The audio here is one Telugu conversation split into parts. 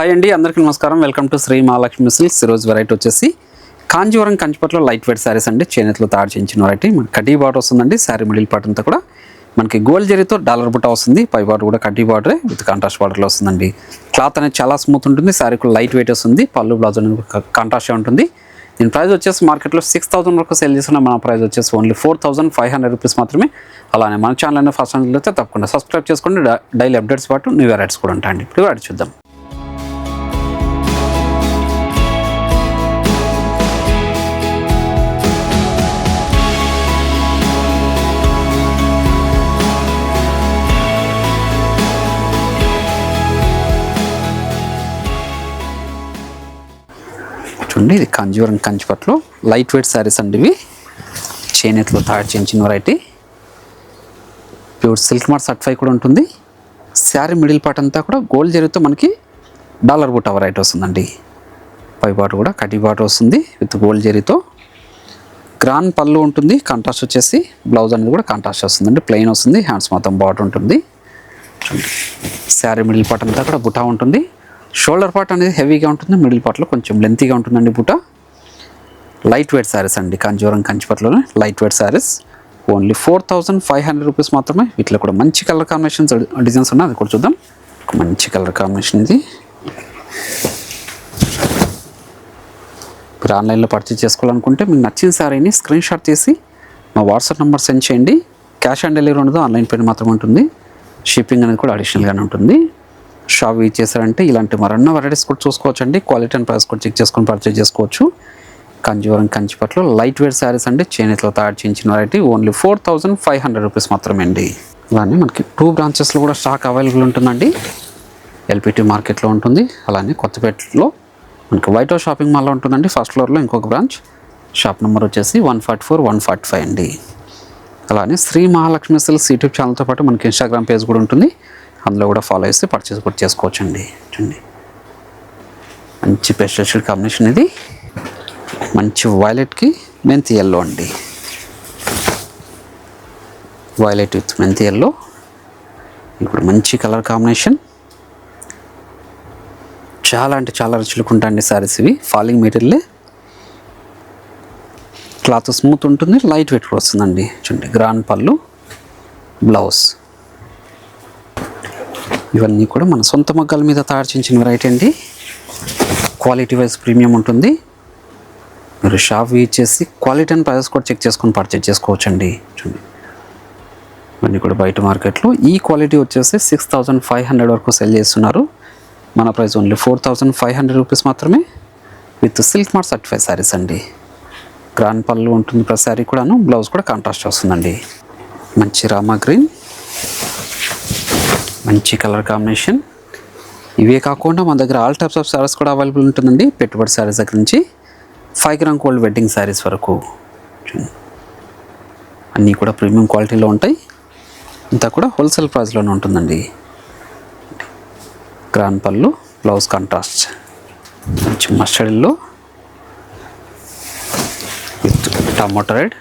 హాయ్ అండి, అందరికీ నమస్కారం. Welcome to Sri Mahalakshmi Silks. ఈరోజు వెరైటీ వచ్చేసి కాంజీవరం కంచిపట్లో లైట్ వెయిట్ శారీస్ అండి. చేనేతలో తయారు చేయించిన వెరైటీ. మనకి కడ్డీ బార్డర్ వస్తుందండి. శారీ మిడిల్ పార్ట్ అంతా కూడా మనకి గోల్డ్ జరీతో డాలర్ బుట్ట వస్తుంది. పై బార్డర్ కూడా కడ్డీ బార్డరే విత్ కాంట్రాస్ట్ బార్డర్లో వస్తుందండి. క్లాత్ అనేది చాలా స్మూత్ ఉంటుంది. శారీ కూడా లైట్ వెయిట్ వస్తుంది. పళ్ళు బ్లౌజ్ అనేది కాంట్రాస్ట్ ఉంటుంది. దీని ప్రైస్ వచ్చేసి మార్కెట్లో 6,000 వరకు సేల్ చేస్తున్న మన ప్రైస్ వచ్చేసి ఓన్లీ 4,500 రూపీస్ మాత్రమే. అలానే మన ఛానల్ అనేది ఫస్ట్ అయితే తప్పకుండా సబ్స్క్రైబ్ చేసుకోండి. డైలీ అప్డేట్స్ పాటు న్యూ వెరైటీస్ కూడా ఉంటాయండి. ఇప్పుడు వాటి చూద్దాం. చూడండి, ఇది కాంజీవరం కంచిపట్లో లైట్ వెయిట్ శారీస్ అండి. ఇవి చేనేతలో తయారు చేయించిన variety. Pure silk mark certify కూడా ఉంటుంది. శారీ మిడిల్ పార్ట్ అంతా కూడా గోల్డ్ జరీతో మనకి డాలర్ బుట్ట వెరైటీ వస్తుందండి. పై పాటు కూడా కడ్డీ బార్డర్ వస్తుంది విత్ గోల్డ్ జరీతో. గ్రాండ్ పళ్ళు ఉంటుంది. కాంట్రాస్ట్ వచ్చేసి బ్లౌజ్ అనేది కూడా కాంట్రాస్ట్ వస్తుందండి. ప్లెయిన్ వస్తుంది. హ్యాండ్స్ మొత్తం బార్డర్ ఉంటుంది. శారీ మిడిల్ పార్ట్ అంతా కూడా బుట్ట ఉంటుంది. షోల్డర్ పార్ట్ అనేది హెవీగా ఉంటుంది. మిడిల్ పార్ట్లో కొంచెం లెంతీగా ఉంటుందండి బుట్ట. లైట్ వెయిట్ శారీస్ అండి. కాంజీవరం కంచిపట్లోనే light weight saris. Only 4,500 rupees మాత్రమే. వీటిలో కూడా మంచి కలర్ కాంబినేషన్స్ డిజైన్స్ ఉన్నాయి. అది కూడా చూద్దాం. మంచి కలర్ కాంబినేషన్ ఇది. మీరు ఆన్లైన్లో పర్చేజ్ చేసుకోవాలనుకుంటే మీకు నచ్చిన శారీని స్క్రీన్ షాట్ తీసి మా వాట్సాప్ నెంబర్ సెండ్ చేయండి. క్యాష్ ఆన్ డెలివరీ ఉండదు. ఆన్లైన్ పేమెంట్ మాత్రమే ఉంటుంది. షిప్పింగ్ అనేది కూడా అడిషనల్గానే ఉంటుంది. షాప్ యూజ్ చేశారంటే ఇలాంటి మరన్న వెరైటీస్ కూడా చూసుకోవచ్చండి. క్వాలిటీ అండ్ ప్రైస్ కూడా చెక్ చేసుకొని పర్చేజ్ చేసుకోవచ్చు. కాంజీవరం కంచిపట్లో లైట్ వెయిట్ శారీస్ అండి. చేనేతలో తయారు చేయించిన వెరైటీ. ఓన్లీ 4,500 రూపీస్ మాత్రమే అండి. అలానే మనకి 2 బ్రాంచెస్లో కూడా స్టాక్ అవైలబుల్ ఉంటుందండి. ఎల్పిటి మార్కెట్లో ఉంటుంది. అలానే కొత్తపేటలో మనకి వైట్ హౌస్ షాపింగ్ మాల్లో ఉంటుందండి. ఫస్ట్ ఫ్లోర్లో ఇంకొక బ్రాంచ్. షాప్ నెంబర్ వచ్చేసి 144, 145 అండి. అలానే శ్రీ మహాలక్ష్మి సిల్క్స్ యూట్యూబ్ ఛానల్తో పాటు మనకి ఇన్స్టాగ్రామ్ పేజ్ కూడా ఉంటుంది. అందులో కూడా ఫాలో చేస్తే పర్చేస్ కూడా చేసుకోవచ్చండి. చూడండి, మంచి పేస్టల్ షేడ్ కాంబినేషన్ ఇది. మంచి వైలెట్కి మెంతి ఎల్లో అండి. వైలెట్ విత్ మెంతి ఎల్లో. ఇప్పుడు మంచి కలర్ కాంబినేషన్. చాలా అంటే చాలా రుచులకు ఉంటాయండి శారీస్ ఇవి. ఫాలింగ్ మెటీరియలే. క్లాత్ స్మూత్ ఉంటుంది. లైట్ వెయిట్ కూడా వస్తుందండి. చూడండి, గ్రాండ్ పళ్ళు, బ్లౌజ్. ఇవన్నీ కూడా మన సొంత మగ్గాల మీద తయారు చేయించిన వెరైటీ అండి. క్వాలిటీ వైజ్ ప్రీమియం ఉంటుంది. మీరు షాప్ యూజ్ చేసి క్వాలిటీ అండ్ ప్రైస్ కూడా చెక్ చేసుకొని పర్చేజ్ చేసుకోవచ్చండి. చూడండి, ఇవన్నీ కూడా బయట మార్కెట్లో ఈ క్వాలిటీ వచ్చేసి 6,500 వరకు సెల్ చేస్తున్నారు. మన ప్రైస్ ఓన్లీ 4,500 రూపీస్ మాత్రమే. With silk mark certify saris అండి. గ్రాండ్ పళ్ళు ఉంటుంది ప్రతి శారీ కూడాను. బ్లౌజ్ కూడా కాంట్రాస్ట్ వస్తుందండి. మంచి రామా గ్రీన్, మంచి కలర్ కాంబినేషన్. ఇవే కాకుండా మన దగ్గర ఆల్ టైప్స్ ఆఫ్ శారీస్ కూడా అవైలబుల్ ఉంటుందండి. పెట్టుబడి శారీస్ దగ్గర నుంచి 5 గ్రామ్ గోల్డ్ వెడ్డింగ్ శారీస్ వరకు అన్నీ కూడా ప్రీమియం క్వాలిటీలో ఉంటాయి. ఇంతా కూడా హోల్సేల్ ప్రైస్లోనే ఉంటుందండి. గ్రాండ్ పళ్ళు, బ్లౌజ్ కాంట్రాస్ట్. మంచి మస్టర్డ్లో విత్ టమాటో రెడ్.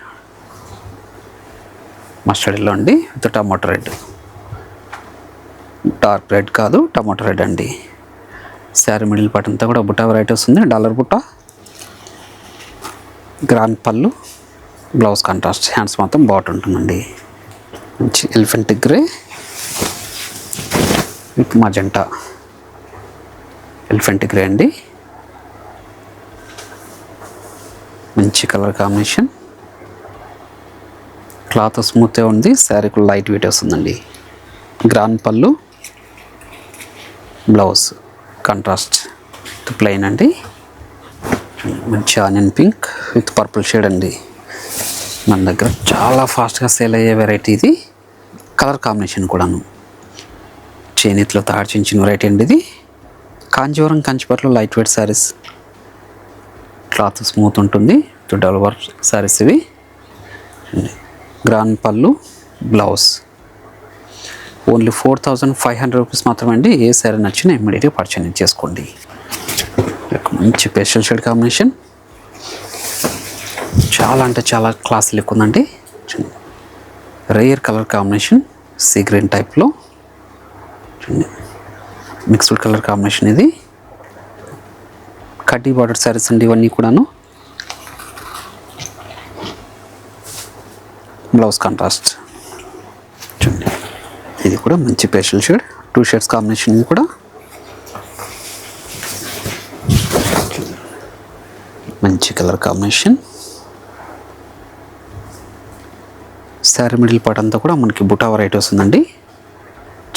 మస్టర్డ్లో అండి with tomato red. Dark red కాదు, టమాటో రెడ్ అండి. శారీ మిడిల్ పార్ట్ అంతా కూడా బుట్ట వెరైటీ వస్తుంది. డాలర్ బుట్ట. గ్రాండ్ పళ్ళు, బ్లౌజ్ కాంట్రాస్ట్. హ్యాండ్స్ మాత్రం బాట్ ఉంటుందండి. మంచి elephant grey with magenta. Elephant grey అండి. మంచి కలర్ కాంబినేషన్. క్లాత్ స్మూత్గా ఉంది. శారీ కూడా లైట్ వెయిట్ వస్తుందండి. గ్రాండ్ పళ్ళు, బ్లౌజ్ కాంట్రాస్ట్ ప్లెయిన్ అండి. మంచి onion pink with purple shade అండి. మన దగ్గర చాలా ఫాస్ట్గా సేల్ అయ్యే వెరైటీ ఇది. కలర్ కాంబినేషన్ కూడాను. చేనేతలో తయారు చేయించిన వెరైటీ అండి ఇది. కాంజీవరం కంచిపట్లో light weight saris. Cloth smooth ఉంటుంది. డబుల్ వర్క్ శారీస్ ఇవి. గ్రాండ్ పళ్ళు, బ్లౌజ్. ఓన్లీ 4,500 రూపీస్ మాత్రమే అండి. ఏ శారీ నచ్చినా ఇమ్మీడియట్గా పర్చేజ్ చేసుకోండి. మంచి పేస్టల్ షేడ్ కాంబినేషన్. చాలా అంటే చాలా క్లాస్ లుక్ ఉందండి. Rare colour combination. Sea green టైప్లో మిక్స్డ్ కలర్ కాంబినేషన్ ఇది. కడ్డీ బార్డర్ శారీస్ అండి ఇవన్నీ కూడాను. బ్లౌజ్ కాంట్రాస్ట్ చూడండి, ఇది కూడా మంచి పేస్టల్ షేడ్, 2 షేడ్స్ కాంబినేషన్. ఇది కూడా మంచి colour combination. Sari middle part అంతా కూడా మనకి బుటా వెరైటీ వస్తుందండి,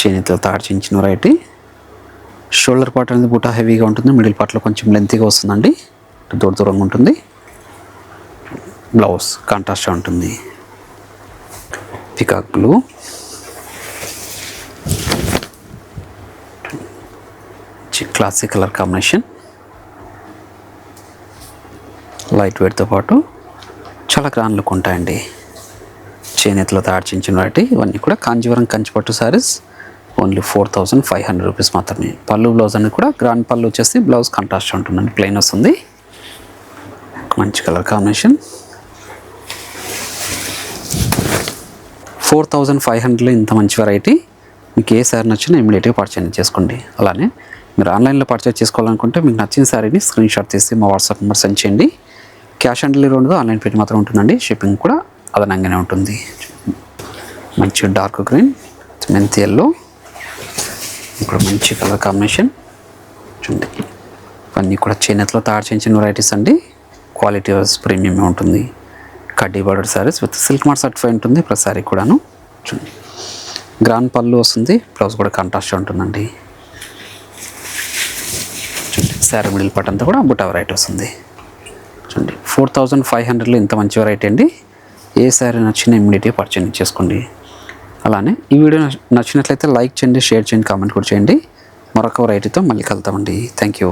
చేనేతలో తాడిచించిన వెరైటీ. షోల్డర్ పార్ట్ అనేది బుటా హెవీగా ఉంటుంది, మిడిల్ పార్ట్లో కొంచెం లెంతీగా వస్తుందండి, దూరంగా ఉంటుంది. బ్లౌజ్ కాంట్రాస్ట్గా ఉంటుంది, peacock blue. Classic colour combination, light వెయిట్తో పాటు చాలా గ్రాండ్ లుక్ ఉంటాయండి. చేనేతలో తాడిచించిన వాటి ఇవన్నీ కూడా కాంజీవరం కంచిపట్టు శారీస్. ఓన్లీ 4500 రూపీస్ మాత్రమే. పళ్ళు బ్లౌజ్ అనేది కూడా గ్రాండ్ పళ్ళు వచ్చేసి బ్లౌజ్ కాంట్రాస్ట్ ఉంటుందండి, ప్లెయిన్ వస్తుంది. మంచి కలర్ కాంబినేషన్. 4500లో ఇంత మంచి వెరైటీ. మీకు ఏ శారీ నచ్చినా ఇమీడియట్గా పర్చేజ్ చేసుకోండి. అలానే మీరు ఆన్లైన్లో పర్చేజ్ చేసుకోవాలనుకుంటే మీకు నచ్చిన శారీని స్క్రీన్ షాట్ తీసి మా వాట్సాప్ నెంబర్ సెండ్ చేయండి. క్యాష్ ఆన్ డెలివరీ ఉండదు, ఆన్లైన్ పేమెంట్ మాత్రం ఉంటుందండి. షిప్పింగ్ కూడా అదనంగానే ఉంటుంది. మంచి డార్క్ గ్రీన్, మెంతి ఎల్లో, ఇక్కడ మంచి కలర్ కాంబినేషన్ చూడండి. ఇవన్నీ కూడా చేనేతలో తయారు చేయించిన వెరైటీస్ అండి, క్వాలిటీ వైజ్ ప్రీమియం ఉంటుంది. కడ్డీ border saris with silk mark certify ఉంటుంది ప్రతి శారీ కూడాను. చూడండి, గ్రాండ్ పళ్ళు వస్తుంది, బ్లౌజ్ కూడా కాంట్రాస్ట్ ఉంటుందండి. చూడండి, శారీ మిడిల్ పార్ట్ అంతా కూడా బుటా వెరైటీ వస్తుంది. చూడండి, 4500లో ఇంత మంచి వెరైటీ అండి. ఏ శారీ నచ్చినా ఇమ్మీడియట్గా పర్చేజ్ చేసుకోండి. అలానే ఈ వీడియో నచ్చినట్లయితే లైక్ చేయండి, షేర్ చేయండి, కామెంట్ కూడా చేయండి. మరొక వెరైటీతో మళ్ళీ కలుద్దామండి. Thank you.